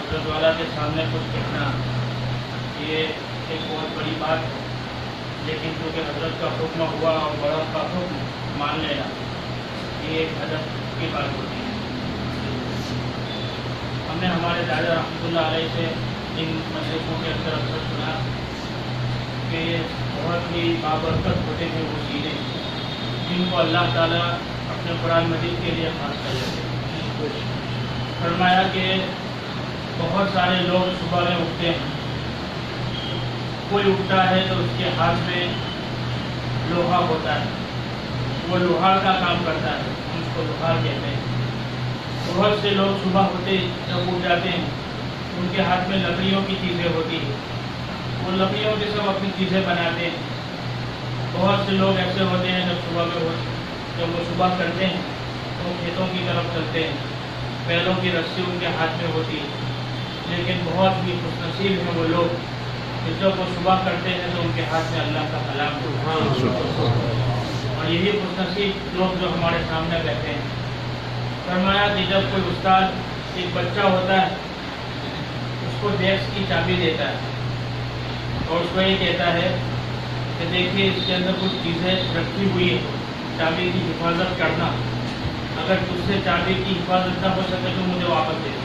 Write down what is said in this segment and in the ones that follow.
حضرت والا کے سامنے کچھ کہنا یہ ایک بہت بڑی بات ہے، لیکن کیونکہ حضرت کا حکم ہوا اور بڑوں کا حکم مان لینا یہ ایک ادب کی بات ہوتی ہے۔ ہم نے ہمارے دادا رحمۃ اللہ علیہ سے ان مشرقوں کے اندر اکثر سنا کہ یہ بہت ہی بابرکت ہوتے ہیں وہ چیزیں جن کو اللہ تعالیٰ اپنے قرآن مجید کے لیے خاص کر لیتے ہیں۔ فرمایا کہ بہت سارے لوگ صبح میں اٹھتے ہیں، کوئی اٹھتا ہے تو اس کے ہاتھ میں لوہا ہوتا ہے، وہ لوہار کا کام کرتا ہے، ہم اس کو لوہار کہتے ہیں۔ بہت سے لوگ صبح ہوتے جب اٹھ جاتے ہیں ان کے ہاتھ میں لکڑیوں کی چیزیں ہوتی ہیں، وہ لکڑیوں کے سب اپنی چیزیں بناتے ہیں۔ بہت سے لوگ ایسے ہوتے ہیں جب وہ صبح کرتے ہیں تو کھیتوں کی طرف چلتے ہیں، بیلوں کی رسی ان کے ہاتھ میں ہوتی ہے، لیکن بہت ہی خوش نصیب ہیں وہ لوگ کہ جب وہ صبح کرتے ہیں تو ان کے ہاتھ میں اللہ کا کلام ہوتا ہے، اور یہی خوش نصیب لوگ جو ہمارے سامنے بیٹھے ہیں۔ فرمایا کہ جب کوئی استاد ایک بچہ ہوتا ہے اس کو ڈیسک کی چابی دیتا ہے اور اس کو یہ کہتا ہے کہ دیکھیے اس کے اندر کچھ چیزیں رکھی ہوئی ہیں، چابی کی حفاظت کرنا، اگر تجھ سے چابی کی حفاظت نہ ہو سکے تو مجھے واپس دے دے۔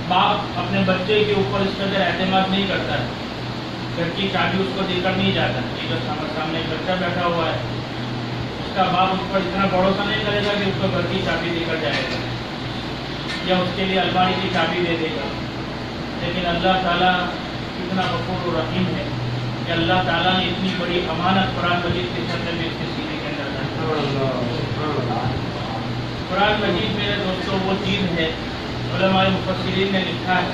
باپ اپنے بچے کے اوپر اس قدر اعتماد نہیں کرتا ہے، گھر کی چابی اس کو دے کر نہیں جاتا۔ یہ جو سامنے ایک بچہ بیٹھا ہوا ہے اس کا باپ اس پر اتنا بھروسہ نہیں کرے گا کہ اس کو گھر کی چابی دے کر جائے گا یا اس کے لیے الماری کی چابی دے دے گا، لیکن اللہ تعالیٰ اتنا غفور و رحیم ہے کہ اللہ تعالیٰ نے اتنی بڑی امانت قرآن مجید کے سطح میں اس کے سینے کے اندر رکھی۔ قرآن مجید میرے دوستوں وہ چیز ہے، علماء مفسرین نے لکھا ہے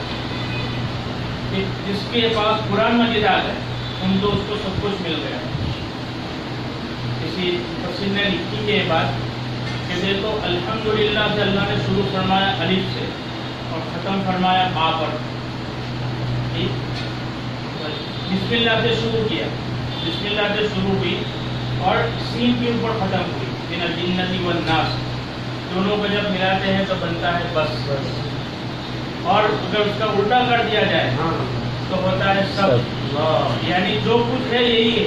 کہ جس کے پاس قرآن مجید آ گئے ان کو اس کو سب کچھ مل گیا۔ کسی مفسر نے لکھی ہے یہ بات کہ دیکھو الحمدللہ سے اللہ نے شروع فرمایا الف سے اور ختم فرمایا با پر، بسم اللہ سے شروع کیا، بسم اللہ سے شروع ہوئی اور سین کے اوپر ختم ہوئی، من الجنۃ والناس، دونوں کو جب ملاتے ہیں تو بنتا ہے بس، اور اگر اس کا الٹا کر دیا جائے تو ہوتا ہے سب، یعنی جو کچھ ہے یہی ہے،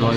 Doi